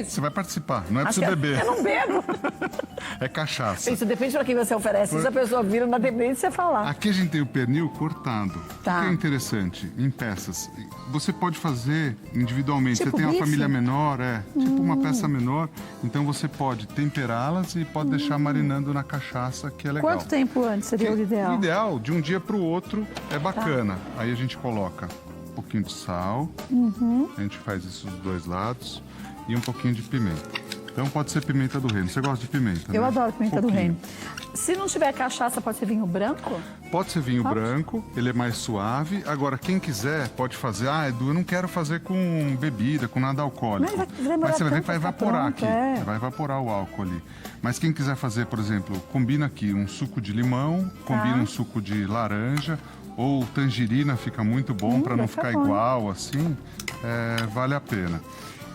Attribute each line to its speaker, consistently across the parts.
Speaker 1: faz?
Speaker 2: Você vai participar, não é pra
Speaker 1: Acho
Speaker 2: você
Speaker 1: que
Speaker 2: beber.
Speaker 1: eu não bebo.
Speaker 2: É cachaça.
Speaker 1: Isso depende pra quem você oferece. Se a pessoa vira, não depende de você falar.
Speaker 2: Aqui a gente tem o pernil cortado.
Speaker 1: Tá.
Speaker 2: O que é interessante? Em peças. Você pode fazer individualmente.
Speaker 1: Tipo
Speaker 2: você tem
Speaker 1: bife?
Speaker 2: uma família menor, tipo uma peça menor. Então você pode temperá-las e pode deixar marinando na cachaça, que é legal.
Speaker 1: Quanto tempo antes seria o ideal?
Speaker 2: O ideal, de um dia para o outro, é bacana. Aí a gente coloca um pouquinho de sal. A gente faz isso dos dois lados. E um pouquinho de pimenta. Então pode ser pimenta do reino. Você gosta de pimenta,
Speaker 1: Eu
Speaker 2: né?
Speaker 1: adoro pimenta do
Speaker 2: Pouquinho.
Speaker 1: reino. Se não tiver cachaça, pode ser vinho branco?
Speaker 2: Pode ser vinho branco, ele é mais suave. Agora, quem quiser pode fazer. Ah, Edu, eu não quero fazer com bebida, com nada alcoólico.
Speaker 1: Mas vai demorar
Speaker 2: Mas você vai ver
Speaker 1: tanto
Speaker 2: que vai
Speaker 1: pra ficar
Speaker 2: evaporar
Speaker 1: pronto,
Speaker 2: aqui.
Speaker 1: é.
Speaker 2: Vai evaporar o álcool ali. Mas quem quiser fazer, por exemplo, combina aqui um suco de limão, combina um suco de laranja, ou tangerina, fica muito bom para não
Speaker 1: vai ficar
Speaker 2: ficar
Speaker 1: bom.
Speaker 2: igual assim. Vale a pena.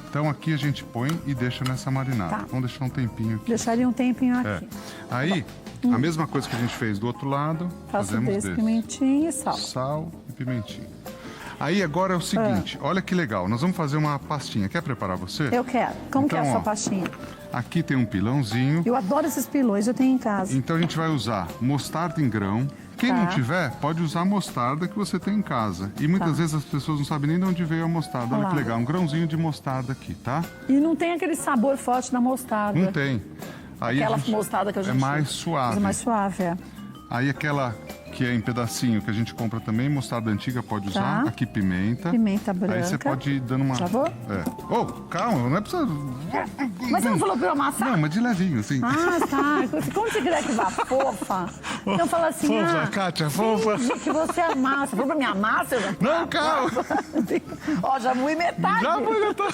Speaker 2: Então aqui a gente põe e deixa nessa marinada.
Speaker 1: Tá.
Speaker 2: Vamos deixar um tempinho aqui.
Speaker 1: Deixaria um tempinho
Speaker 2: É.
Speaker 1: aqui.
Speaker 2: Aí, a mesma coisa que a gente fez do outro lado,
Speaker 1: Faço
Speaker 2: fazemos
Speaker 1: desse,
Speaker 2: desse.
Speaker 1: pimentinha e sal.
Speaker 2: Sal e pimentinha. Aí agora é o seguinte, olha que legal, nós vamos fazer uma pastinha. Quer preparar você?
Speaker 1: Eu quero. Como que é a
Speaker 2: Então,
Speaker 1: sua
Speaker 2: ó.
Speaker 1: pastinha?
Speaker 2: Aqui tem um pilãozinho,
Speaker 1: Eu adoro esses pilões, eu tenho em casa.
Speaker 2: então a gente vai usar mostarda em grão. Quem
Speaker 1: Tá.
Speaker 2: não tiver, pode usar a mostarda que você tem em casa. E muitas vezes as pessoas não sabem nem de onde veio a mostarda. Olha
Speaker 1: Olha
Speaker 2: que
Speaker 1: lá.
Speaker 2: legal, um grãozinho de mostarda aqui, tá?
Speaker 1: E não tem aquele sabor forte da mostarda.
Speaker 2: Não tem. Aí a
Speaker 1: Aquela
Speaker 2: gente-
Speaker 1: mostarda que a gente
Speaker 2: é mais
Speaker 1: usa.
Speaker 2: suave.
Speaker 1: É mais suave, é.
Speaker 2: Aí aquela que é em pedacinho, que a gente compra também, mostarda antiga pode usar.
Speaker 1: Tá.
Speaker 2: Aqui pimenta.
Speaker 1: Pimenta branca.
Speaker 2: Aí você pode ir dando uma...
Speaker 1: Já vou?
Speaker 2: É. Oh, calma, não é pra você...
Speaker 1: Mas você não falou pra eu amassar?
Speaker 2: Não, mas de levinho, assim.
Speaker 1: Ah, tá. Como você quiser que vá fofa. Então fala assim,
Speaker 2: Fofa, Kátia, fofa.
Speaker 1: finge que você amassa. Falou pra mim, amassa? Eu já...
Speaker 2: Não, calma.
Speaker 1: Ó, já moí metade.
Speaker 2: Já foi, já tá...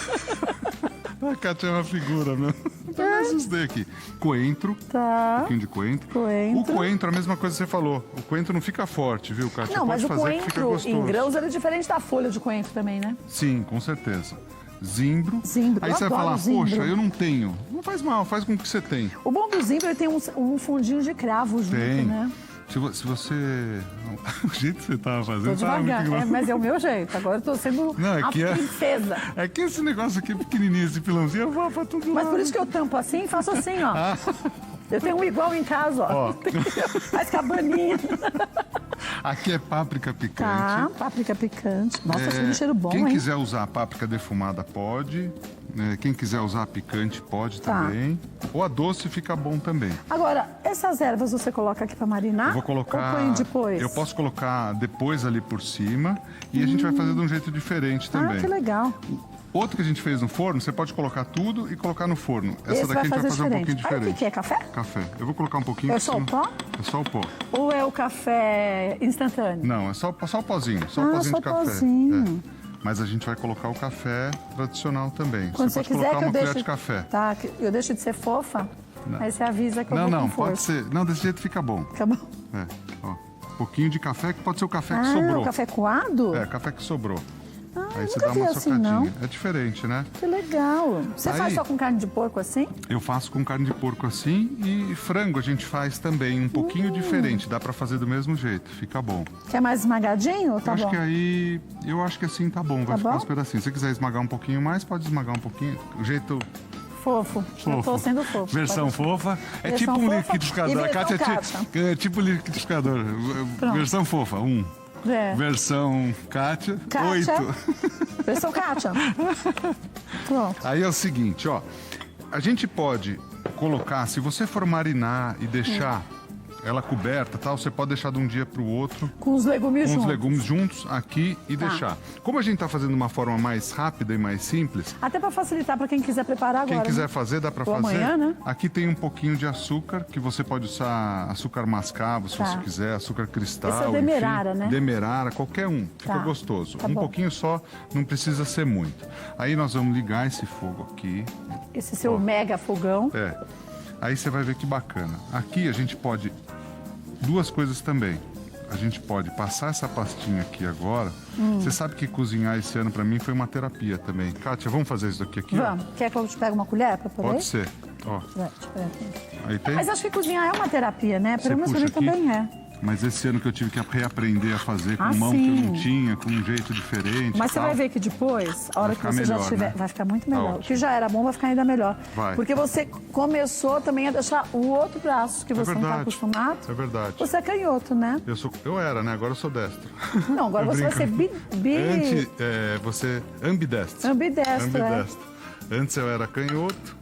Speaker 2: A Kátia é uma figura, meu. Então eu assustei aqui. Coentro. Um
Speaker 1: Tá.
Speaker 2: pouquinho de coentro.
Speaker 1: Coentro.
Speaker 2: O coentro, a mesma coisa que você falou. O coentro não fica forte, viu, Kátia?
Speaker 1: Não, mas
Speaker 2: pode
Speaker 1: o
Speaker 2: fazer que fica
Speaker 1: coentro
Speaker 2: gostoso.
Speaker 1: em grãos ele é diferente da folha de coentro também, né?
Speaker 2: Sim, com certeza. Zimbro.
Speaker 1: Zimbro,
Speaker 2: Aí
Speaker 1: eu
Speaker 2: você vai
Speaker 1: adoro
Speaker 2: falar,
Speaker 1: zimbro.
Speaker 2: poxa, eu não tenho. Não faz mal, faz com o que você tem.
Speaker 1: O bom do zimbro, ele tem um fundinho de cravo junto,
Speaker 2: Tem.
Speaker 1: né?
Speaker 2: Se você... O jeito que você tava
Speaker 1: Tô
Speaker 2: fazendo... tava
Speaker 1: devagar,
Speaker 2: muito engraçado.
Speaker 1: mas é o meu jeito. Agora eu tô sendo
Speaker 2: Não,
Speaker 1: a
Speaker 2: aqui é-
Speaker 1: princesa.
Speaker 2: É que esse negócio aqui pequenininho, esse pilãozinho, eu vou pra tudo
Speaker 1: Mas
Speaker 2: lado.
Speaker 1: por isso que eu tampo assim e faço assim, ó. Eu tenho um igual em casa, ó.
Speaker 2: Ó.
Speaker 1: Faz cabaninha.
Speaker 2: Aqui é páprica picante.
Speaker 1: Tá, páprica picante. Nossa, tem um cheiro bom,
Speaker 2: Quem
Speaker 1: hein?
Speaker 2: quiser usar páprica defumada pode. Quem quiser usar picante pode
Speaker 1: Tá.
Speaker 2: também. Ou a doce fica bom também.
Speaker 1: Agora, essas ervas você coloca aqui pra marinar?
Speaker 2: Eu vou colocar.
Speaker 1: Ou põe depois?
Speaker 2: Eu posso colocar depois ali por cima. E a gente vai fazer de um jeito diferente também.
Speaker 1: Ah, que legal.
Speaker 2: Outro que a gente fez no forno, você pode colocar tudo e colocar no forno. Essa
Speaker 1: Esse
Speaker 2: daqui
Speaker 1: vai
Speaker 2: a gente vai
Speaker 1: fazer
Speaker 2: fazer um pouquinho
Speaker 1: diferente. Aí, o
Speaker 2: diferente.
Speaker 1: que é? Café?
Speaker 2: Café. Eu vou colocar um pouquinho.
Speaker 1: É
Speaker 2: porque
Speaker 1: só o
Speaker 2: senão-
Speaker 1: pó?
Speaker 2: É só o pó.
Speaker 1: Ou é o café instantâneo?
Speaker 2: Não, é só o pozinho. Só o
Speaker 1: Ah,
Speaker 2: pozinho
Speaker 1: só
Speaker 2: de café.
Speaker 1: pozinho.
Speaker 2: É. Mas a gente vai colocar o café tradicional também.
Speaker 1: Quando
Speaker 2: você
Speaker 1: você
Speaker 2: pode
Speaker 1: quiser
Speaker 2: colocar
Speaker 1: que eu
Speaker 2: uma colher
Speaker 1: deixe...
Speaker 2: de café.
Speaker 1: Tá, que eu deixo de ser fofa, aí você avisa que eu
Speaker 2: Não,
Speaker 1: vou
Speaker 2: não,
Speaker 1: com
Speaker 2: pode
Speaker 1: força.
Speaker 2: ser. Não, desse jeito fica bom.
Speaker 1: Tá bom.
Speaker 2: É, ó. Um pouquinho de café, que pode ser o café que
Speaker 1: Ah,
Speaker 2: sobrou.
Speaker 1: o café coado?
Speaker 2: É, café que sobrou.
Speaker 1: Ah,
Speaker 2: Aí
Speaker 1: eu
Speaker 2: você
Speaker 1: nunca
Speaker 2: dá
Speaker 1: vi
Speaker 2: uma
Speaker 1: assim,
Speaker 2: socadinha.
Speaker 1: não.
Speaker 2: É diferente, né?
Speaker 1: Que legal. Você
Speaker 2: Aí-
Speaker 1: faz só com carne de porco assim?
Speaker 2: Eu faço com carne de porco assim e frango a gente faz também um pouquinho diferente. Dá pra fazer do mesmo jeito, fica bom.
Speaker 1: Quer mais esmagadinho ou tá
Speaker 2: eu acho
Speaker 1: bom?
Speaker 2: que aí, eu acho que assim tá bom, vai
Speaker 1: Tá
Speaker 2: ficar
Speaker 1: bom?
Speaker 2: uns pedacinhos. Se você quiser esmagar um pouquinho mais, pode esmagar um pouquinho. O jeito
Speaker 1: Fofo. Eu tô sendo fofo.
Speaker 2: Versão fofa. É
Speaker 1: Versão
Speaker 2: tipo um
Speaker 1: fofa
Speaker 2: liquidificador.
Speaker 1: e
Speaker 2: A Kátia
Speaker 1: versão
Speaker 2: é tipo liquidificador.
Speaker 1: Pronto.
Speaker 2: Versão fofa, 1.
Speaker 1: É.
Speaker 2: Versão Kátia,
Speaker 1: Kátia.
Speaker 2: 8.
Speaker 1: Versão Kátia. Pronto.
Speaker 2: Aí é o seguinte, ó. A gente pode colocar, se você for marinar e deixar ela coberta, tal, você pode deixar de um dia para o outro
Speaker 1: Com os legumes
Speaker 2: com os
Speaker 1: juntos.
Speaker 2: legumes juntos aqui e deixar. Como a gente tá fazendo de uma forma mais rápida e mais simples,
Speaker 1: Até pra facilitar pra quem quiser preparar agora.
Speaker 2: quem quiser
Speaker 1: né?
Speaker 2: fazer, dá para
Speaker 1: Ou
Speaker 2: fazer.
Speaker 1: amanhã, né?
Speaker 2: Aqui tem um pouquinho de açúcar, que você pode usar açúcar mascavo, se
Speaker 1: Tá.
Speaker 2: você quiser, açúcar cristal.
Speaker 1: Esse é o demerara,
Speaker 2: enfim,
Speaker 1: né?
Speaker 2: Demerara, qualquer um. Fica
Speaker 1: Tá.
Speaker 2: gostoso.
Speaker 1: Tá
Speaker 2: um
Speaker 1: bom.
Speaker 2: pouquinho só, não precisa ser muito. Aí nós vamos ligar esse fogo aqui.
Speaker 1: Esse seu mega fogão.
Speaker 2: É. Aí você vai ver que bacana. Aqui a gente pode... Duas coisas também. A gente pode passar essa pastinha aqui agora. Você sabe que cozinhar esse ano pra mim foi uma terapia também. Kátia, vamos fazer isso daqui aqui? ó?
Speaker 1: Vamos. Quer que eu te pegue uma colher pra poder?
Speaker 2: Pode ser. Ó,
Speaker 1: Deixa eu pegar aqui.
Speaker 2: aí tem.
Speaker 1: Mas acho que cozinhar é uma terapia, né? Pelo menos pra mim
Speaker 2: puxa aqui.
Speaker 1: também é.
Speaker 2: Mas esse ano que eu tive que reaprender a fazer com
Speaker 1: Ah,
Speaker 2: mão que eu não
Speaker 1: sim.
Speaker 2: tinha, com um jeito diferente.
Speaker 1: Mas
Speaker 2: e
Speaker 1: você
Speaker 2: tal.
Speaker 1: vai ver que depois, a hora que
Speaker 2: ficar
Speaker 1: você já
Speaker 2: melhor,
Speaker 1: tiver,
Speaker 2: né?
Speaker 1: vai ficar muito
Speaker 2: Tá
Speaker 1: melhor. O
Speaker 2: ótimo.
Speaker 1: que já era bom vai ficar ainda melhor.
Speaker 2: Vai.
Speaker 1: Porque você começou também a deixar o outro braço que você não está
Speaker 2: verdade.
Speaker 1: acostumado.
Speaker 2: É verdade.
Speaker 1: Você é canhoto, né?
Speaker 2: Eu era, né? Agora eu sou destro.
Speaker 1: Não, agora
Speaker 2: Eu
Speaker 1: você vai ser
Speaker 2: brinco. Você ambidestro.
Speaker 1: ambidestro, é.
Speaker 2: Ambidestro. Antes eu era canhoto.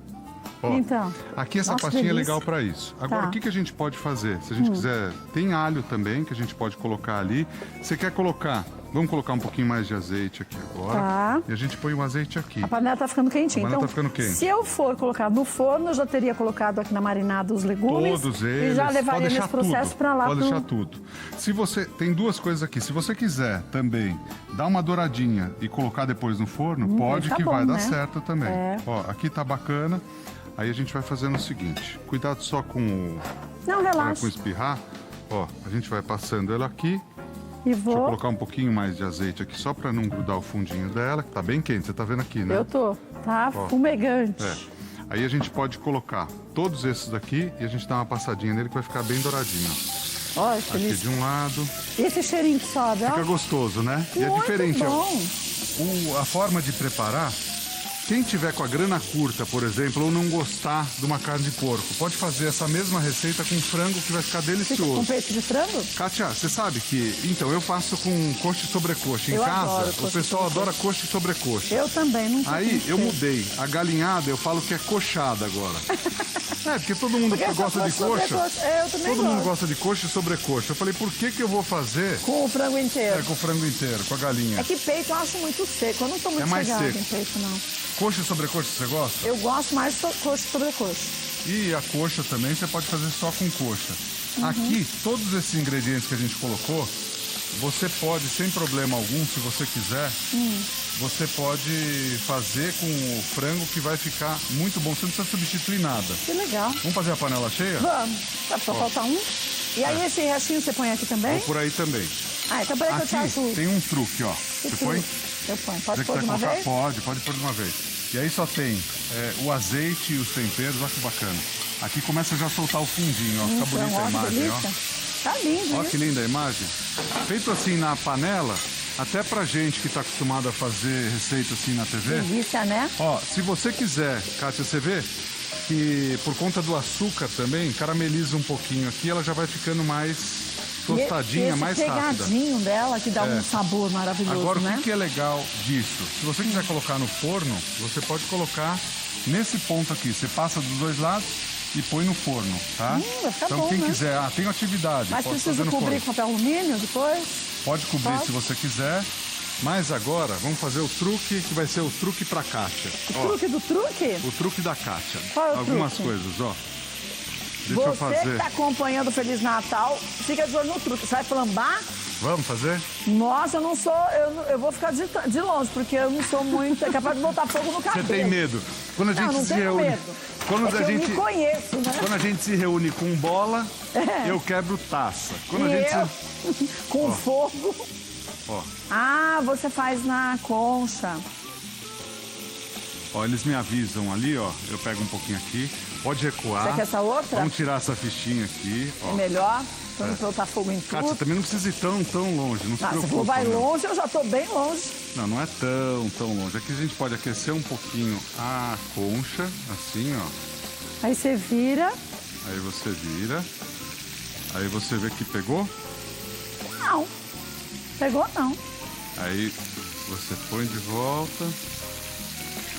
Speaker 2: Ó,
Speaker 1: Então.
Speaker 2: aqui essa
Speaker 1: Nossa,
Speaker 2: pastinha é
Speaker 1: delícia.
Speaker 2: legal para isso. Agora,
Speaker 1: Tá.
Speaker 2: o que, que a gente pode fazer? Se a gente quiser, tem alho também que a gente pode colocar ali. Você quer colocar? Vamos colocar um pouquinho mais de azeite aqui agora.
Speaker 1: Tá.
Speaker 2: E a gente põe o azeite aqui.
Speaker 1: A panela tá ficando quentinha.
Speaker 2: A panela
Speaker 1: Então,
Speaker 2: tá ficando quente.
Speaker 1: se eu for colocar no forno, eu já teria colocado aqui na marinada os legumes.
Speaker 2: Todos eles.
Speaker 1: E já
Speaker 2: Pode
Speaker 1: levaria
Speaker 2: deixar
Speaker 1: nesse processo
Speaker 2: tudo.
Speaker 1: para lá.
Speaker 2: Pode
Speaker 1: pro-
Speaker 2: deixar tudo. Se você tem duas coisas aqui. Se você quiser também dar uma douradinha e colocar depois no forno, pode
Speaker 1: fica
Speaker 2: que
Speaker 1: bom,
Speaker 2: vai dar
Speaker 1: né?
Speaker 2: certo também.
Speaker 1: É.
Speaker 2: Ó, aqui tá bacana. Aí a gente vai fazendo o seguinte. Cuidado só com o
Speaker 1: Não,
Speaker 2: para
Speaker 1: relaxa.
Speaker 2: com espirrar. Ó, a gente vai passando ela aqui.
Speaker 1: E
Speaker 2: Deixa eu
Speaker 1: vou.
Speaker 2: colocar um pouquinho mais de azeite aqui só para não grudar o fundinho dela, que tá bem quente. Você tá vendo aqui, né?
Speaker 1: Eu tô. Tá fumegante.
Speaker 2: É. Aí a gente pode colocar todos esses daqui e a gente dá uma passadinha nele que vai ficar bem douradinho. Ó.
Speaker 1: Olha,
Speaker 2: Aqui
Speaker 1: feliz.
Speaker 2: de um lado.
Speaker 1: E esse cheirinho que sobe, ó.
Speaker 2: Fica gostoso, né? E é
Speaker 1: Muito
Speaker 2: diferente. ó.
Speaker 1: bom.
Speaker 2: A forma de preparar, quem tiver com a grana curta, por exemplo, ou não gostar de uma carne de porco, pode fazer essa mesma receita com frango que vai ficar
Speaker 1: Fica com
Speaker 2: delicioso.
Speaker 1: peito de frango?
Speaker 2: Kátia, você sabe que... Então, eu faço com coxa e sobrecoxa. Em
Speaker 1: Eu
Speaker 2: casa,
Speaker 1: adoro
Speaker 2: o
Speaker 1: coxa e
Speaker 2: pessoal adora coxa e sobrecoxa.
Speaker 1: Eu também, não
Speaker 2: Aí,
Speaker 1: sei.
Speaker 2: eu mudei. A galinhada, eu falo que é coxada agora. porque todo mundo
Speaker 1: Porque
Speaker 2: gosta de
Speaker 1: essa
Speaker 2: coxa.
Speaker 1: sobrecoxa- Eu também
Speaker 2: Todo mundo
Speaker 1: gosto.
Speaker 2: gosta de coxa e sobrecoxa. Eu falei, por que que eu vou fazer
Speaker 1: Com o frango inteiro.
Speaker 2: com o frango inteiro, com a galinha?
Speaker 1: É que peito eu acho muito seco. Eu não sou muito
Speaker 2: É mais
Speaker 1: chegada
Speaker 2: seco.
Speaker 1: em peito, não.
Speaker 2: Coxa e sobrecoxa você gosta?
Speaker 1: Eu gosto mais de coxa sobre coxa.
Speaker 2: E a coxa também você pode fazer só com coxa.
Speaker 1: Uhum.
Speaker 2: Aqui, todos esses ingredientes que a gente colocou, você pode, sem problema algum, se você quiser, você pode fazer com o frango que vai ficar muito bom. Você não precisa substituir nada.
Speaker 1: Que legal.
Speaker 2: Vamos fazer a panela cheia?
Speaker 1: Vamos. Só falta um. E aí esse restinho você põe aqui também?
Speaker 2: Vou por aí também.
Speaker 1: Ah, então peraí que eu te
Speaker 2: Aqui
Speaker 1: ajudo.
Speaker 2: tem um truque, ó.
Speaker 1: Que
Speaker 2: Você põe?
Speaker 1: truque? Eu ponho.
Speaker 2: Você
Speaker 1: Pode
Speaker 2: que
Speaker 1: pôr
Speaker 2: vai
Speaker 1: de uma
Speaker 2: colocar?
Speaker 1: vez?
Speaker 2: Pode pôr de uma vez. E aí só tem o azeite e os temperos, olha que bacana. Aqui começa já a soltar o fundinho, ó. Fica bonita a
Speaker 1: Ó, que
Speaker 2: imagem,
Speaker 1: delícia. Tá lindo,
Speaker 2: ó. Ó
Speaker 1: hein?
Speaker 2: que linda a imagem. Feito assim na panela, até pra gente que tá acostumado a fazer receita assim na TV.
Speaker 1: Delícia, né?
Speaker 2: Ó, se você quiser, Kátia, você vê que por conta do açúcar também, carameliza um pouquinho aqui, ela já vai ficando mais tostadinha,
Speaker 1: E esse
Speaker 2: mais rápida.
Speaker 1: pegadinho dela que dá um sabor maravilhoso,
Speaker 2: Agora,
Speaker 1: né?
Speaker 2: o que é legal disso? Se você quiser colocar no forno, você pode colocar nesse ponto aqui. Você passa dos dois lados e põe no forno, tá?
Speaker 1: Vai ficar
Speaker 2: então,
Speaker 1: bom,
Speaker 2: quem
Speaker 1: né?
Speaker 2: quiser, tem atividade,
Speaker 1: Mas
Speaker 2: pode
Speaker 1: precisa
Speaker 2: fazer no
Speaker 1: cobrir
Speaker 2: forno.
Speaker 1: com papel alumínio depois?
Speaker 2: Pode cobrir
Speaker 1: Pode.
Speaker 2: se você quiser. Mas agora, vamos fazer o truque, que vai ser o truque pra Kátia.
Speaker 1: O truque do truque?
Speaker 2: O truque da Kátia.
Speaker 1: Qual é o
Speaker 2: Algumas
Speaker 1: truque?
Speaker 2: coisas, ó. Deixa eu
Speaker 1: Você
Speaker 2: fazer.
Speaker 1: que tá acompanhando o Feliz Natal, fica de olho no truque. Você vai flambar?
Speaker 2: Vamos fazer?
Speaker 1: Nossa, eu não sou. Eu vou ficar de longe, porque eu não sou muito. É capaz de botar fogo no
Speaker 2: Você
Speaker 1: cabelo.
Speaker 2: tem medo? Quando a gente
Speaker 1: Não
Speaker 2: se
Speaker 1: tenho
Speaker 2: reúne.
Speaker 1: medo.
Speaker 2: Quando
Speaker 1: É que
Speaker 2: a gente.
Speaker 1: eu me conheço, né?
Speaker 2: Quando a gente se reúne com bola, eu quebro taça. Quando a
Speaker 1: E
Speaker 2: gente
Speaker 1: eu,
Speaker 2: se...
Speaker 1: com fogo.
Speaker 2: Ó,
Speaker 1: Ah, você faz na concha.
Speaker 2: ó, eles me avisam ali, ó. Eu pego um pouquinho aqui. Pode recuar.
Speaker 1: Você quer essa outra?
Speaker 2: Vamos tirar essa fichinha aqui,
Speaker 1: É
Speaker 2: ó.
Speaker 1: melhor, pra não botar fogo em
Speaker 2: Kátia,
Speaker 1: tudo.
Speaker 2: também não precisa ir tão longe, não se
Speaker 1: Ah, se
Speaker 2: preocupe.
Speaker 1: for vai
Speaker 2: não.
Speaker 1: longe, eu já tô bem longe.
Speaker 2: Não, não é tão longe. Aqui a gente pode aquecer um pouquinho a concha, assim, ó.
Speaker 1: Aí você vira.
Speaker 2: Aí você vira. Aí você vê que pegou.
Speaker 1: Não. Pegou não.
Speaker 2: Aí você põe de volta.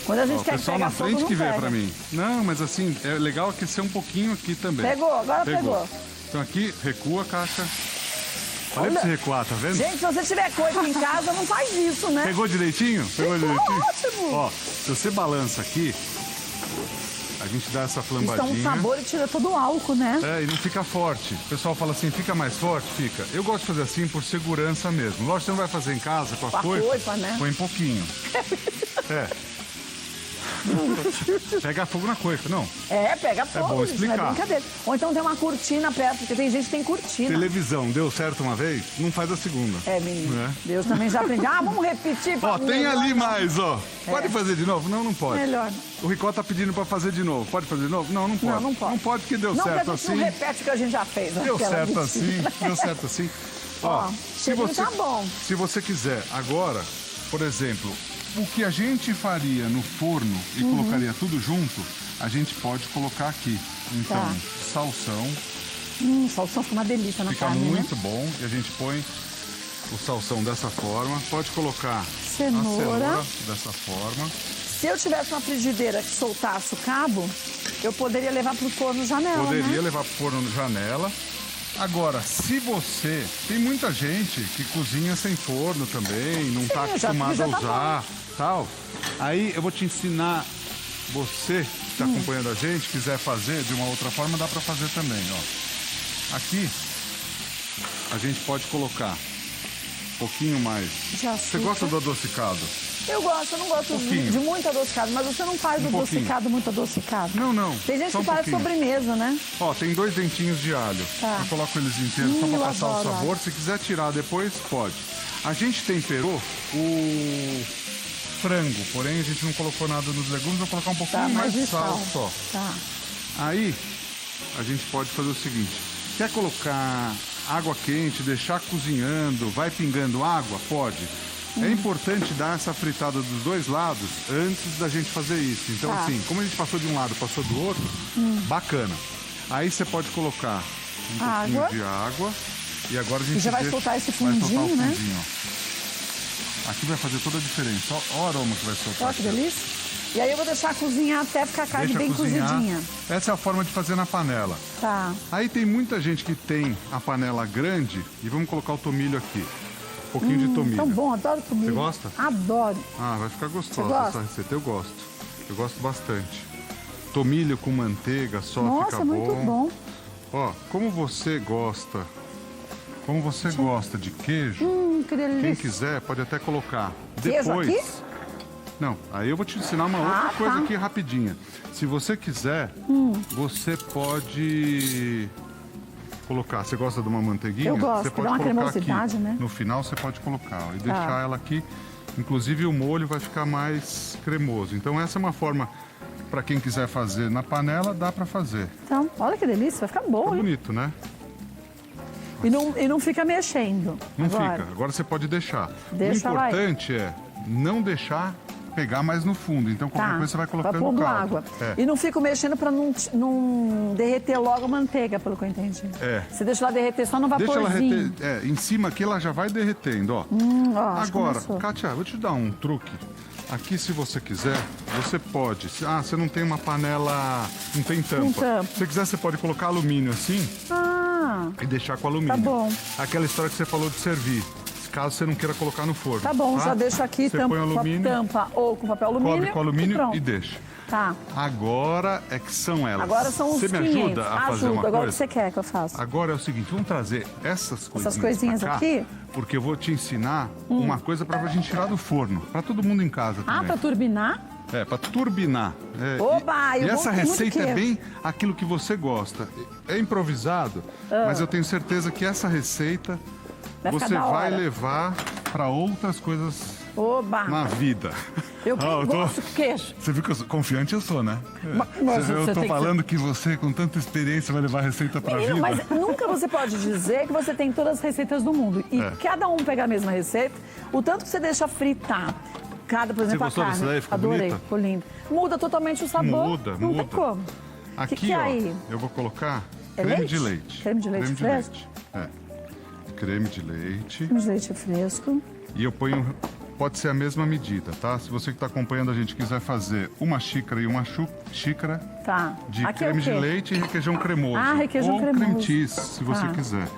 Speaker 1: Quando a
Speaker 2: Ó,
Speaker 1: gente
Speaker 2: o
Speaker 1: quer
Speaker 2: pessoal
Speaker 1: pegar
Speaker 2: na
Speaker 1: fogo,
Speaker 2: frente
Speaker 1: não
Speaker 2: que vê
Speaker 1: pega.
Speaker 2: pra mim. Não, mas assim, é legal aquecer um pouquinho aqui também.
Speaker 1: Pegou, agora pegou.
Speaker 2: Então aqui, recua, Kátia. Falei pra
Speaker 1: Olha.
Speaker 2: você recuar, tá vendo?
Speaker 1: Gente, se você tiver coisa em casa, não faz isso, né?
Speaker 2: Pegou direitinho? Pegou
Speaker 1: Ficou
Speaker 2: direitinho?
Speaker 1: ótimo.
Speaker 2: Ó, se você balança aqui, a gente dá essa
Speaker 1: Isso dá um
Speaker 2: flambadinha.
Speaker 1: sabor e tira todo o álcool, né?
Speaker 2: É, e não fica forte. O pessoal fala assim, fica mais forte? Fica. Eu gosto de fazer assim por segurança mesmo. Lógico que você não vai fazer em casa com a
Speaker 1: Com a
Speaker 2: coifa.
Speaker 1: coifa, né?
Speaker 2: Põe pouquinho. É. Pega fogo na coifa, não.
Speaker 1: Pega fogo,
Speaker 2: bom
Speaker 1: gente, não é
Speaker 2: explicar.
Speaker 1: brincadeira. Ou então tem uma cortina perto, porque tem gente que tem cortina.
Speaker 2: Televisão, deu certo uma vez? Não faz a segunda.
Speaker 1: Menino.
Speaker 2: É.
Speaker 1: Deus também já aprendeu. Vamos repetir.
Speaker 2: Ó, tem
Speaker 1: melhor
Speaker 2: ali
Speaker 1: não.
Speaker 2: mais, ó. Pode fazer de novo? Não, não pode.
Speaker 1: Melhor.
Speaker 2: O Ricó tá pedindo pra fazer de novo. Pode fazer de novo? Não, não pode.
Speaker 1: Não, não pode.
Speaker 2: Não pode porque deu
Speaker 1: Não,
Speaker 2: certo
Speaker 1: porque a gente
Speaker 2: assim.
Speaker 1: não repete o que a gente já fez.
Speaker 2: Deu
Speaker 1: aquela
Speaker 2: certo
Speaker 1: mentira.
Speaker 2: assim, deu certo assim. Ó,
Speaker 1: cheirinho tá bom.
Speaker 2: se você quiser agora, por exemplo, o que a gente faria no forno e colocaria tudo junto, a gente pode colocar aqui. Então,
Speaker 1: Tá.
Speaker 2: salsão,
Speaker 1: Salsão fica uma delícia na
Speaker 2: fica
Speaker 1: carne,
Speaker 2: muito
Speaker 1: né?
Speaker 2: bom. E a gente põe o salsão dessa forma. Pode colocar
Speaker 1: Cenoura.
Speaker 2: a cenoura dessa forma.
Speaker 1: Se eu tivesse uma frigideira que soltasse o cabo, eu poderia levar pro forno janela,
Speaker 2: Poderia
Speaker 1: né?
Speaker 2: levar pro forno janela. Agora, se você... Tem muita gente que cozinha sem forno também, não tá
Speaker 1: já
Speaker 2: acostumado
Speaker 1: tá
Speaker 2: a usar, tal. Aí eu vou te ensinar, você que está acompanhando a gente, quiser fazer de uma outra forma, dá para fazer também, ó. Aqui, a gente pode colocar um pouquinho mais.
Speaker 1: De açúcar.
Speaker 2: Você gosta do adocicado?
Speaker 1: Eu gosto, eu não gosto
Speaker 2: pouquinho.
Speaker 1: de muito adocicado, mas você não faz
Speaker 2: Um
Speaker 1: o
Speaker 2: pouquinho.
Speaker 1: adocicado muito adocicado.
Speaker 2: Não, não.
Speaker 1: Tem gente
Speaker 2: só
Speaker 1: que
Speaker 2: um
Speaker 1: faz
Speaker 2: pouquinho.
Speaker 1: sobremesa, né?
Speaker 2: Ó, tem 2 dentinhos de alho.
Speaker 1: Tá.
Speaker 2: Eu coloco eles inteiros só
Speaker 1: Eu
Speaker 2: pra passar o
Speaker 1: adoro
Speaker 2: sabor. Se quiser tirar depois, pode. A gente temperou o frango, porém a gente não colocou nada nos legumes, vou colocar um pouquinho
Speaker 1: Tá,
Speaker 2: mais
Speaker 1: mais
Speaker 2: de sal só.
Speaker 1: Tá.
Speaker 2: Aí, a gente pode fazer o seguinte. Quer colocar água quente, deixar cozinhando, vai pingando água? Pode. É importante dar essa fritada dos dois lados antes da gente fazer isso. Então,
Speaker 1: Tá.
Speaker 2: assim, como a gente passou de um lado, passou do outro, bacana. Aí você pode colocar um pouquinho
Speaker 1: Água.
Speaker 2: de água. E agora a gente
Speaker 1: E já vai
Speaker 2: deixa-
Speaker 1: soltar esse
Speaker 2: vai soltar o
Speaker 1: fundinho, né?
Speaker 2: fundinho, ó. Aqui vai fazer toda a diferença. Ó o aroma que vai soltar.
Speaker 1: Olha que
Speaker 2: aqui, ó.
Speaker 1: delícia. E aí eu vou deixar cozinhar até ficar a carne
Speaker 2: Deixa
Speaker 1: bem
Speaker 2: cozinhar.
Speaker 1: cozidinha.
Speaker 2: Essa é a forma de fazer na panela.
Speaker 1: Tá.
Speaker 2: Aí tem muita gente que tem a panela grande e vamos colocar o tomilho aqui. Um pouquinho de tomilho.
Speaker 1: Tão bom, adoro comer.
Speaker 2: Você gosta?
Speaker 1: Adoro.
Speaker 2: Ah, vai ficar gostosa
Speaker 1: Você gosta?
Speaker 2: essa receita. Eu gosto. Eu gosto bastante. Tomilho com manteiga só
Speaker 1: Nossa,
Speaker 2: fica
Speaker 1: muito bom.
Speaker 2: Ó, como você gosta de queijo,
Speaker 1: Que
Speaker 2: quem
Speaker 1: delícia.
Speaker 2: quiser pode até colocar.
Speaker 1: Queijo
Speaker 2: Depois.
Speaker 1: aqui?
Speaker 2: Não, aí eu vou te ensinar uma outra coisa
Speaker 1: tá.
Speaker 2: aqui rapidinha. Se você quiser, você pode colocar. Você gosta de uma manteiguinha?
Speaker 1: Eu gosto,
Speaker 2: Você
Speaker 1: que
Speaker 2: pode
Speaker 1: dá uma
Speaker 2: colocar
Speaker 1: cremosidade,
Speaker 2: aqui.
Speaker 1: né?
Speaker 2: No final você pode colocar ó, e deixar ela aqui. Inclusive o molho vai ficar mais cremoso. Então essa é uma forma para quem quiser fazer na panela, dá para fazer.
Speaker 1: Então, olha que delícia, vai ficar bom,
Speaker 2: Tá
Speaker 1: hein?
Speaker 2: bonito, né?
Speaker 1: E não fica mexendo.
Speaker 2: Não
Speaker 1: agora.
Speaker 2: fica. Agora você pode deixar.
Speaker 1: Deixa
Speaker 2: o
Speaker 1: ela aí.
Speaker 2: importante é não deixar pegar mais no fundo. Então qualquer coisa você vai colocando
Speaker 1: pondo
Speaker 2: caldo.
Speaker 1: água.
Speaker 2: É.
Speaker 1: E não fico mexendo para não derreter logo a manteiga, pelo que eu entendi.
Speaker 2: É.
Speaker 1: Você deixa ela derreter só no
Speaker 2: Deixa ela
Speaker 1: vaporzinho.
Speaker 2: em cima aqui ela já vai derretendo, ó.
Speaker 1: Ó, acho que
Speaker 2: Agora,
Speaker 1: começou.
Speaker 2: Kátia, vou te dar um truque. Aqui, se você quiser, você pode. Você não tem uma panela, não tem tampa.
Speaker 1: tampa.
Speaker 2: Se você quiser, você pode colocar alumínio assim
Speaker 1: Ah,
Speaker 2: e deixar com alumínio.
Speaker 1: Tá bom.
Speaker 2: Aquela história que você falou de servir. Caso você não queira colocar no forno.
Speaker 1: tá bom, já deixo aqui
Speaker 2: Você põe
Speaker 1: com a
Speaker 2: alumínio,
Speaker 1: tampa ou com papel alumínio.
Speaker 2: cobre com alumínio
Speaker 1: pronto.
Speaker 2: e deixa.
Speaker 1: Tá.
Speaker 2: Agora é que são elas.
Speaker 1: Agora são os
Speaker 2: Você me
Speaker 1: 500.
Speaker 2: ajuda a fazer
Speaker 1: Ajudo.
Speaker 2: uma
Speaker 1: Agora o que
Speaker 2: coisa?
Speaker 1: você quer que eu faça?
Speaker 2: Agora é o seguinte, vamos trazer essas
Speaker 1: coisinhas
Speaker 2: pra cá,
Speaker 1: aqui?
Speaker 2: porque eu vou te ensinar uma coisa pra gente tirar do forno, pra todo mundo em casa
Speaker 1: Ah,
Speaker 2: também.
Speaker 1: para turbinar?
Speaker 2: É, pra turbinar. É,
Speaker 1: Oba,
Speaker 2: e
Speaker 1: eu
Speaker 2: essa
Speaker 1: gosto muito
Speaker 2: receita é
Speaker 1: queijo.
Speaker 2: bem aquilo que você gosta. É improvisado, mas eu tenho certeza que essa receita
Speaker 1: Vai ficar
Speaker 2: você
Speaker 1: da
Speaker 2: vai
Speaker 1: hora.
Speaker 2: levar pra outras coisas
Speaker 1: Oba!
Speaker 2: na vida.
Speaker 1: Eu
Speaker 2: Ah,
Speaker 1: gosto de queijo.
Speaker 2: Você viu que confiante eu sou, né?
Speaker 1: Mas
Speaker 2: eu
Speaker 1: você
Speaker 2: tô
Speaker 1: tem que
Speaker 2: falando que você, com tanta experiência, vai levar a receita pra
Speaker 1: Menino,
Speaker 2: vida.
Speaker 1: mas nunca você pode dizer que você tem todas as receitas do mundo. E
Speaker 2: É.
Speaker 1: cada um pegar a mesma receita, o tanto que você deixa fritar. Cada, por exemplo,
Speaker 2: gostou
Speaker 1: a carne.
Speaker 2: dessa daí? Ficou
Speaker 1: Adorei,
Speaker 2: bonita?
Speaker 1: ficou lindo. Muda totalmente o sabor.
Speaker 2: Muda,
Speaker 1: não
Speaker 2: muda.
Speaker 1: tem como.
Speaker 2: Aqui,
Speaker 1: que é
Speaker 2: ó,
Speaker 1: aí?
Speaker 2: eu vou colocar
Speaker 1: É
Speaker 2: creme
Speaker 1: leite?
Speaker 2: de leite.
Speaker 1: Creme de leite fresco?
Speaker 2: É. Creme de leite.
Speaker 1: Creme de leite fresco.
Speaker 2: E eu ponho, pode ser a mesma medida, tá? Se você que está acompanhando a gente quiser fazer uma xícara e uma xícara
Speaker 1: Tá.
Speaker 2: de
Speaker 1: Aqui é
Speaker 2: creme
Speaker 1: o quê?
Speaker 2: de leite e requeijão cremoso.
Speaker 1: Ah, requeijão
Speaker 2: ou
Speaker 1: cremoso.
Speaker 2: creme cheese, se você
Speaker 1: Tá.
Speaker 2: quiser.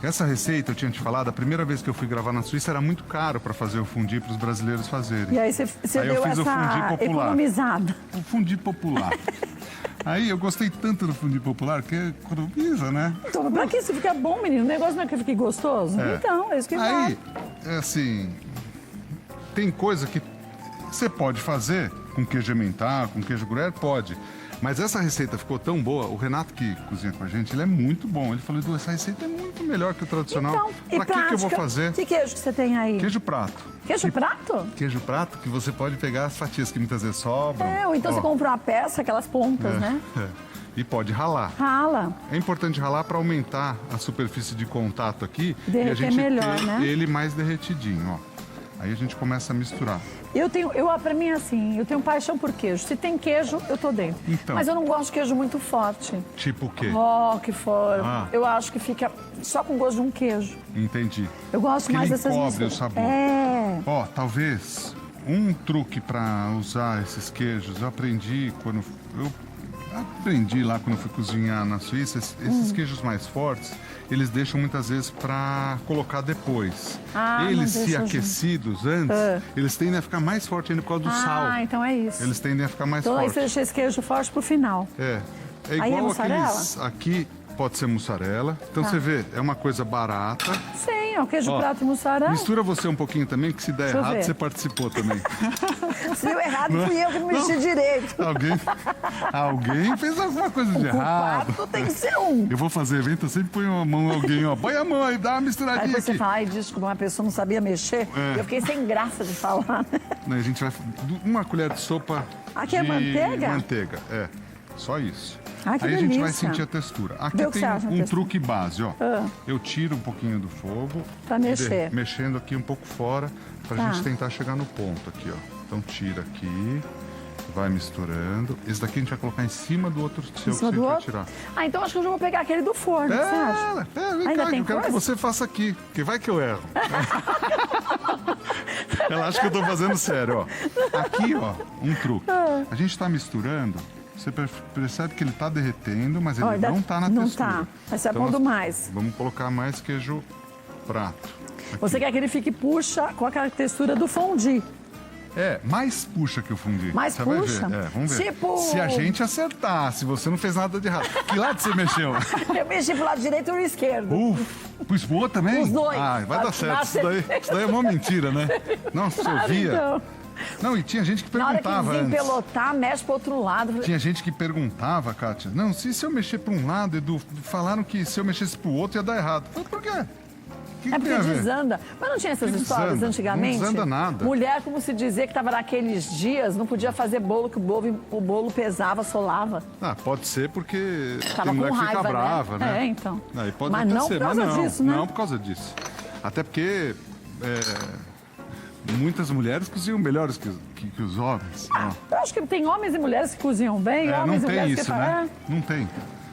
Speaker 2: Essa receita, eu tinha te falado, a primeira vez que eu fui gravar na Suíça era muito caro para fazer o fundi para os brasileiros fazerem.
Speaker 1: E aí você
Speaker 2: Aí eu
Speaker 1: deu
Speaker 2: fiz o fundi
Speaker 1: essa
Speaker 2: popular.
Speaker 1: economizada.
Speaker 2: O fundi popular. Aí eu gostei tanto do fundi popular que economiza, né?
Speaker 1: Então, pra que isso fica bom, menino? O negócio não é que fique gostoso?
Speaker 2: É.
Speaker 1: Então, é isso que
Speaker 2: Aí,
Speaker 1: vai.
Speaker 2: é assim, tem coisa que você pode fazer com queijo emmental, com queijo gruyère, pode. Mas essa receita ficou tão boa, o Renato que cozinha com a gente, ele é muito bom. Ele falou, Edu, essa receita é muito melhor que o tradicional.
Speaker 1: Então, e
Speaker 2: pra que eu vou fazer?
Speaker 1: Que queijo que você tem aí?
Speaker 2: Queijo prato.
Speaker 1: Queijo prato?
Speaker 2: Queijo prato que você pode pegar as fatias que muitas vezes sobram.
Speaker 1: Ou então você
Speaker 2: Ó,
Speaker 1: compra uma peça, aquelas pontas, né?
Speaker 2: E pode ralar.
Speaker 1: Rala.
Speaker 2: É importante ralar para aumentar a superfície de contato aqui e a
Speaker 1: Derreter
Speaker 2: gente
Speaker 1: melhor,
Speaker 2: ter
Speaker 1: né?
Speaker 2: ele mais derretidinho, ó. Aí a gente começa a misturar.
Speaker 1: Pra mim, assim, eu tenho paixão por queijo. Se tem queijo, eu tô dentro.
Speaker 2: Então.
Speaker 1: Mas eu não gosto de queijo muito forte.
Speaker 2: Tipo o quê?
Speaker 1: Roquefort.
Speaker 2: Ah.
Speaker 1: Eu acho que fica só com gosto de um queijo.
Speaker 2: Entendi.
Speaker 1: Eu gosto
Speaker 2: Que
Speaker 1: mais
Speaker 2: ele
Speaker 1: dessas
Speaker 2: encobre o
Speaker 1: misturas.
Speaker 2: sabor.
Speaker 1: É.
Speaker 2: Ó, talvez um truque para usar esses queijos, eu aprendi lá quando fui cozinhar na Suíça, esses queijos mais fortes, eles deixam muitas vezes para colocar depois. Eles,
Speaker 1: não
Speaker 2: se
Speaker 1: deixa
Speaker 2: aquecidos antes, eles tendem a ficar mais fortes ainda por causa do sal.
Speaker 1: Então é isso.
Speaker 2: Eles tendem a ficar mais
Speaker 1: Então aí
Speaker 2: fortes.
Speaker 1: você deixa esse queijo forte pro final.
Speaker 2: É
Speaker 1: Aí é
Speaker 2: igual
Speaker 1: mussarela?
Speaker 2: aqueles aqui, pode ser mussarela. Então você vê, é uma coisa barata.
Speaker 1: Sim, ó, queijo
Speaker 2: Ó,
Speaker 1: prato e mussarela.
Speaker 2: Mistura você um pouquinho também, que se der
Speaker 1: Deixa eu
Speaker 2: errado,
Speaker 1: ver.
Speaker 2: você participou também.
Speaker 1: Se deu errado, fui eu que não mexi direito.
Speaker 2: Alguém fez alguma coisa de
Speaker 1: O
Speaker 2: errado.
Speaker 1: culpado tem que ser um.
Speaker 2: Eu vou fazer evento, eu sempre ponho a mão em alguém, ó. Põe a mão aí, dá uma
Speaker 1: Aí
Speaker 2: misturadinha
Speaker 1: depois você
Speaker 2: aqui.
Speaker 1: fala, ai, desculpa, uma pessoa não sabia mexer.
Speaker 2: É.
Speaker 1: Eu fiquei sem graça de falar.
Speaker 2: Né, a gente vai... Uma colher de sopa
Speaker 1: Aqui é
Speaker 2: de
Speaker 1: manteiga?
Speaker 2: manteiga, só isso.
Speaker 1: Ai, que
Speaker 2: Aí a gente vai
Speaker 1: delícia.
Speaker 2: sentir a textura. Aqui
Speaker 1: Vê o que
Speaker 2: tem
Speaker 1: você acha da
Speaker 2: um
Speaker 1: textura.
Speaker 2: truque base, ó.
Speaker 1: Ah.
Speaker 2: Eu tiro um pouquinho do fogo.
Speaker 1: Pra mexer.
Speaker 2: Mexendo aqui um pouco fora, pra
Speaker 1: Tá.
Speaker 2: gente tentar chegar no ponto aqui, ó. Então tira aqui, vai misturando. Esse daqui a gente vai colocar em cima do outro seu
Speaker 1: Em cima
Speaker 2: que
Speaker 1: do
Speaker 2: você vai
Speaker 1: outro?
Speaker 2: tirar.
Speaker 1: Então acho que eu já vou pegar aquele do forno, você acha?
Speaker 2: Vem
Speaker 1: Ainda
Speaker 2: cá,
Speaker 1: tem
Speaker 2: eu quero que
Speaker 1: coisa?
Speaker 2: você faça aqui, porque vai que eu erro. Ela acha que eu tô fazendo sério, ó. Aqui, ó, um truque. A gente tá misturando, você percebe que ele tá derretendo, mas ele
Speaker 1: Ó,
Speaker 2: não tá na
Speaker 1: não
Speaker 2: textura.
Speaker 1: tá. Mas você vai
Speaker 2: Então
Speaker 1: pondo
Speaker 2: nós
Speaker 1: mais.
Speaker 2: Vamos colocar mais queijo prato.
Speaker 1: Você quer que ele fique puxa com aquela textura do fondue.
Speaker 2: Mais puxa que o fundi.
Speaker 1: Mais
Speaker 2: Você
Speaker 1: puxa?
Speaker 2: vai ver. Vamos ver.
Speaker 1: Tipo-
Speaker 2: Se a gente acertar, se você não fez nada de errado. Que lado você mexeu?
Speaker 1: Eu mexi pro lado direito e pro esquerdo.
Speaker 2: Pus pro outro também?
Speaker 1: Os dois.
Speaker 2: Vai dar certo. Isso daí é uma mentira, né? Nossa, eu via.
Speaker 1: Então,
Speaker 2: Não, e tinha gente que
Speaker 1: na hora que
Speaker 2: perguntava antes.
Speaker 1: desempelotar, mexe pro outro lado.
Speaker 2: Tinha gente que perguntava, Kátia, não, se eu mexer para um lado, Edu, falaram que se eu mexesse para o outro ia dar errado. Eu falei, por quê? O que
Speaker 1: É
Speaker 2: tem
Speaker 1: porque
Speaker 2: a ver?
Speaker 1: desanda. Mas não tinha essas
Speaker 2: Que
Speaker 1: histórias
Speaker 2: desanda?
Speaker 1: antigamente?
Speaker 2: Não desanda nada.
Speaker 1: Mulher, como se dizia que estava naqueles dias, não podia fazer bolo, que o bolo pesava, solava.
Speaker 2: Pode ser porque
Speaker 1: Tava
Speaker 2: tem mulher
Speaker 1: com
Speaker 2: que
Speaker 1: raiva,
Speaker 2: fica brava, né?
Speaker 1: então.
Speaker 2: Aí pode
Speaker 1: Mas não
Speaker 2: acontecer,
Speaker 1: por causa
Speaker 2: mas não,
Speaker 1: disso, né?
Speaker 2: não por causa disso. Até porque muitas mulheres cozinham melhores que os homens.
Speaker 1: Eu acho que tem homens e mulheres que cozinham bem,
Speaker 2: Não
Speaker 1: homens e
Speaker 2: tem
Speaker 1: mulheres
Speaker 2: isso,
Speaker 1: que
Speaker 2: né? Não tem.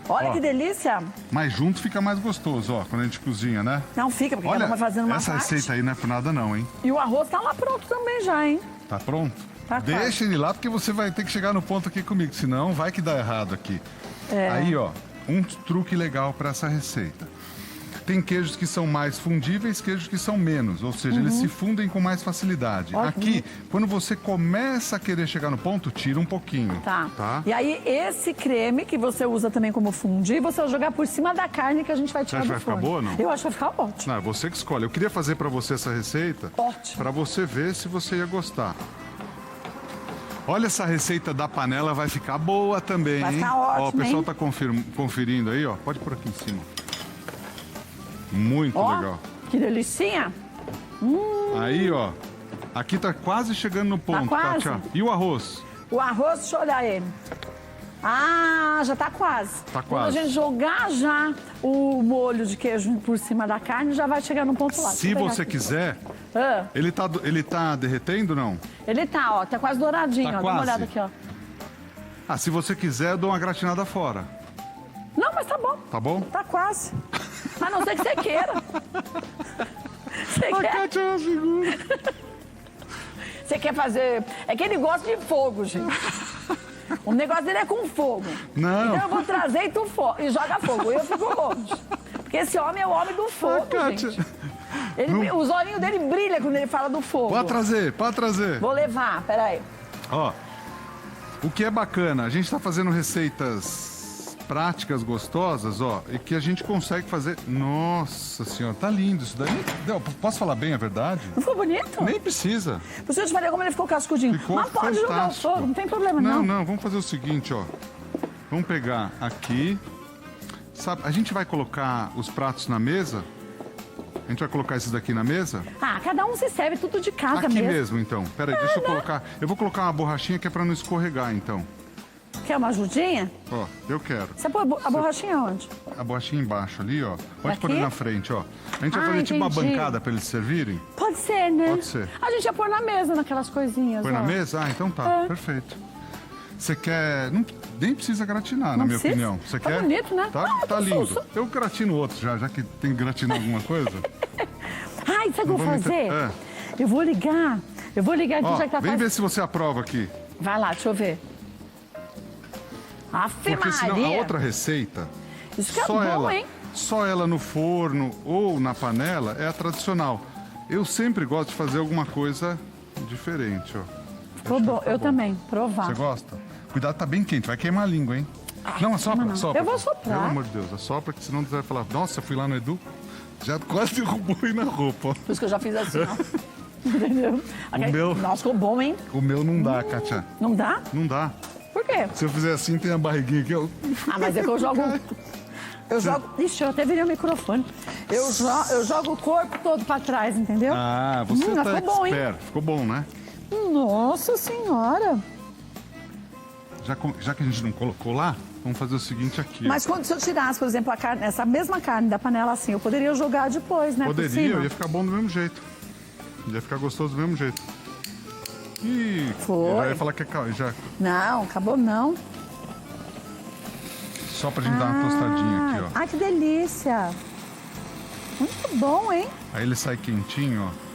Speaker 1: Olha
Speaker 2: Ó,
Speaker 1: que delícia.
Speaker 2: Mas junto fica mais gostoso, ó, quando a gente cozinha, né?
Speaker 1: Não fica, porque
Speaker 2: Olha,
Speaker 1: ela vai fazendo uma
Speaker 2: essa
Speaker 1: parte.
Speaker 2: receita aí não é por nada não, hein?
Speaker 1: E o arroz tá lá pronto também já, hein?
Speaker 2: Tá pronto?
Speaker 1: Tá quase.
Speaker 2: Deixa ele lá, porque você vai ter que chegar no ponto aqui comigo, senão vai que dá errado aqui. Aí, ó, um truque legal para essa receita. Tem queijos que são mais fundíveis, queijos que são menos, ou seja, eles se fundem com mais facilidade.
Speaker 1: Olha,
Speaker 2: Aqui, quando você começa a querer chegar no ponto, tira um pouquinho.
Speaker 1: Tá. E aí, esse creme que você usa também como fundir, você vai jogar por cima da carne que a gente vai tirar
Speaker 2: acha
Speaker 1: do
Speaker 2: que vai ficar
Speaker 1: forno.
Speaker 2: boa ou não?
Speaker 1: Eu acho que vai ficar ótimo.
Speaker 2: Não, é você que escolhe. Eu queria fazer para você essa receita,
Speaker 1: Ótimo.
Speaker 2: para você ver se você ia gostar. Olha, essa receita da panela vai ficar boa também,
Speaker 1: Vai
Speaker 2: hein?
Speaker 1: ficar
Speaker 2: Ó, o
Speaker 1: ótimo,
Speaker 2: pessoal
Speaker 1: hein?
Speaker 2: tá conferindo aí, ó. Pode pôr aqui em cima. Muito
Speaker 1: Ó,
Speaker 2: legal.
Speaker 1: que delicinha.
Speaker 2: Aí, ó. Aqui tá quase chegando no ponto,
Speaker 1: quase?
Speaker 2: Kátia. E o arroz?
Speaker 1: O arroz, deixa eu olhar ele. Já tá quase.
Speaker 2: Tá
Speaker 1: Quando
Speaker 2: quase.
Speaker 1: a gente jogar já o molho de queijo por cima da carne, já vai chegar no ponto lá.
Speaker 2: Se
Speaker 1: Deixa eu pegar
Speaker 2: você
Speaker 1: aqui.
Speaker 2: quiser,
Speaker 1: Ah,
Speaker 2: ele tá derretendo, não?
Speaker 1: ele tá, tá quase douradinho,
Speaker 2: Tá
Speaker 1: ó. Dá uma
Speaker 2: quase.
Speaker 1: olhada aqui, ó.
Speaker 2: Se você quiser, eu dou uma gratinada fora.
Speaker 1: Não, mas tá bom.
Speaker 2: Tá bom?
Speaker 1: Tá quase. A não ser que você queira. Você
Speaker 2: A
Speaker 1: quer?
Speaker 2: Kátia é uma figura.
Speaker 1: Você quer fazer... É que ele gosta de fogo, gente. O negócio dele é com fogo.
Speaker 2: Não.
Speaker 1: Então eu vou trazer e joga fogo. Eu fico longe. Porque esse homem é o homem do fogo,
Speaker 2: Kátia.
Speaker 1: gente. Os olhinhos dele brilham quando ele fala do fogo.
Speaker 2: Pode trazer, pode trazer.
Speaker 1: Vou levar, peraí.
Speaker 2: Ó, o que é bacana, a gente tá fazendo receitas práticas, gostosas, ó, e que a gente consegue fazer... Nossa senhora, tá lindo isso daí. Não, posso falar bem a verdade?
Speaker 1: Não ficou bonito?
Speaker 2: Nem precisa.
Speaker 1: Você te falei como ele ficou cascudinho.
Speaker 2: Ficou
Speaker 1: Mas pode jogar o
Speaker 2: fantástico.
Speaker 1: fogo, não tem problema não.
Speaker 2: Não, vamos fazer o seguinte, ó. Vamos pegar aqui. Sabe, a gente vai colocar os pratos na mesa? A gente vai colocar esses daqui na mesa?
Speaker 1: Ah, cada um se serve tudo de casa
Speaker 2: Aqui
Speaker 1: mesmo.
Speaker 2: mesmo, então. Peraí, deixa eu colocar. Eu vou colocar uma borrachinha que é pra não escorregar, então.
Speaker 1: Quer uma ajudinha?
Speaker 2: Ó, eu quero.
Speaker 1: Você põe a borrachinha onde?
Speaker 2: A borrachinha embaixo ali, ó. Pode pôr
Speaker 1: Aqui?
Speaker 2: ali na frente, ó. A gente vai
Speaker 1: Ah,
Speaker 2: fazer tipo uma
Speaker 1: entendi.
Speaker 2: bancada pra eles servirem.
Speaker 1: Pode ser, né?
Speaker 2: Pode ser.
Speaker 1: A gente ia pôr na mesa, naquelas coisinhas,
Speaker 2: Põe
Speaker 1: ó.
Speaker 2: na mesa? Ah, então tá.
Speaker 1: É.
Speaker 2: Perfeito. Você quer... Não, nem precisa gratinar, na
Speaker 1: Não
Speaker 2: minha
Speaker 1: precisa?
Speaker 2: opinião. Você
Speaker 1: Tá
Speaker 2: quer?
Speaker 1: bonito, né?
Speaker 2: Tá,
Speaker 1: Ah,
Speaker 2: tá
Speaker 1: tô
Speaker 2: lindo.
Speaker 1: sussa.
Speaker 2: Eu gratino outro já que tem que gratinar alguma coisa.
Speaker 1: Ai, sabe o que eu vou
Speaker 2: vamos
Speaker 1: fazer?
Speaker 2: É.
Speaker 1: Eu vou ligar. Eu vou ligar aqui,
Speaker 2: Ó,
Speaker 1: já que tá
Speaker 2: vem
Speaker 1: fazendo.
Speaker 2: ver se você aprova aqui.
Speaker 1: Vai lá, deixa eu ver. Aff,
Speaker 2: Porque senão a
Speaker 1: Maria.
Speaker 2: outra receita,
Speaker 1: Isso que é
Speaker 2: só
Speaker 1: bom,
Speaker 2: ela,
Speaker 1: hein?
Speaker 2: só ela no forno ou na panela é a tradicional. Eu sempre gosto de fazer alguma coisa diferente, ó.
Speaker 1: Ficou
Speaker 2: Acho que
Speaker 1: bom.
Speaker 2: tá
Speaker 1: Eu também. Provar.
Speaker 2: Você gosta? Cuidado, tá bem quente, vai queimar a língua, hein? Não, assopra,
Speaker 1: não.
Speaker 2: assopra.
Speaker 1: Eu vou soprar.
Speaker 2: Pelo amor de Deus, assopra, que senão você vai falar, nossa, fui lá no Edu, já quase derrubou aí na roupa, ó.
Speaker 1: Por isso que eu já fiz assim, ó. Entendeu?
Speaker 2: meu-
Speaker 1: Nossa, ficou bom, hein?
Speaker 2: O meu não dá, Kátia.
Speaker 1: Não dá?
Speaker 2: Não dá.
Speaker 1: Por quê?
Speaker 2: Se eu fizer assim, tem a barriguinha aqui, ó.
Speaker 1: Ah, mas é que eu jogo... Eu jogo... Ixi, eu até virei o microfone. Eu jogo o corpo todo pra trás, entendeu?
Speaker 2: Ah, você tá
Speaker 1: ficou bom, hein?
Speaker 2: expert. Ficou bom, né?
Speaker 1: Nossa Senhora!
Speaker 2: Já que a gente não colocou lá, vamos fazer o seguinte aqui.
Speaker 1: Mas quando se eu tirasse, por exemplo, a carne, essa mesma carne da panela assim, eu poderia jogar depois, né? por
Speaker 2: Poderia,
Speaker 1: cima?
Speaker 2: ia ficar bom do mesmo jeito. Ia ficar gostoso do mesmo jeito. Ih,
Speaker 1: Foi.
Speaker 2: eu já ia falar que é já
Speaker 1: Não, acabou não.
Speaker 2: só pra gente dar uma tostadinha aqui, ó.
Speaker 1: Ai, que delícia! Muito bom, hein?
Speaker 2: Aí ele sai quentinho, ó.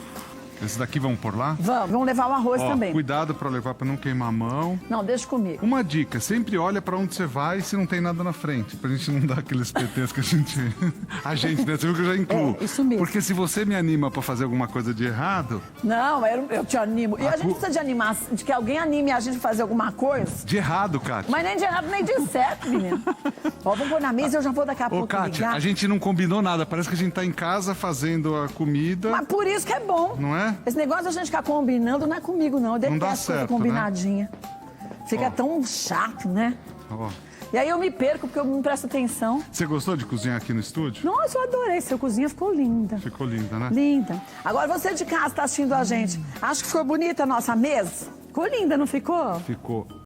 Speaker 2: Esse daqui vamos por lá?
Speaker 1: Vamos levar o arroz
Speaker 2: Ó,
Speaker 1: também.
Speaker 2: cuidado pra levar pra não queimar a mão.
Speaker 1: Não, deixa comigo.
Speaker 2: Uma dica, sempre olha pra onde você vai se não tem nada na frente, pra gente não dar aqueles PTs que a gente... A gente, né? Você viu que eu já incluo.
Speaker 1: É, isso mesmo.
Speaker 2: Porque se você me anima pra fazer alguma coisa de errado,
Speaker 1: Não, eu te animo. E a gente precisa de animar, de que alguém anime a gente a fazer alguma coisa.
Speaker 2: de errado, Kátia.
Speaker 1: Mas nem de errado, nem de certo, menino. Ó, vamos pôr na mesa, eu já vou daqui a
Speaker 2: Ô,
Speaker 1: pouco
Speaker 2: Kátia,
Speaker 1: ligar.
Speaker 2: a gente não combinou nada. Parece que a gente tá em casa fazendo a comida,
Speaker 1: Mas por isso que é bom.
Speaker 2: não é?
Speaker 1: Esse negócio da gente ficar combinando não é comigo, não. Eu
Speaker 2: Não dá
Speaker 1: detesto coisa
Speaker 2: certo,
Speaker 1: combinadinha. Fica
Speaker 2: Ó.
Speaker 1: tão chato, né?
Speaker 2: Ó.
Speaker 1: E aí eu me perco porque eu não presto atenção.
Speaker 2: Você gostou de cozinhar aqui no estúdio?
Speaker 1: Nossa, eu adorei. Seu cozinha ficou linda.
Speaker 2: Ficou linda, né?
Speaker 1: Linda. Agora você de casa está assistindo a gente. Acho que ficou bonita a nossa mesa? Ficou linda, não ficou?
Speaker 2: Ficou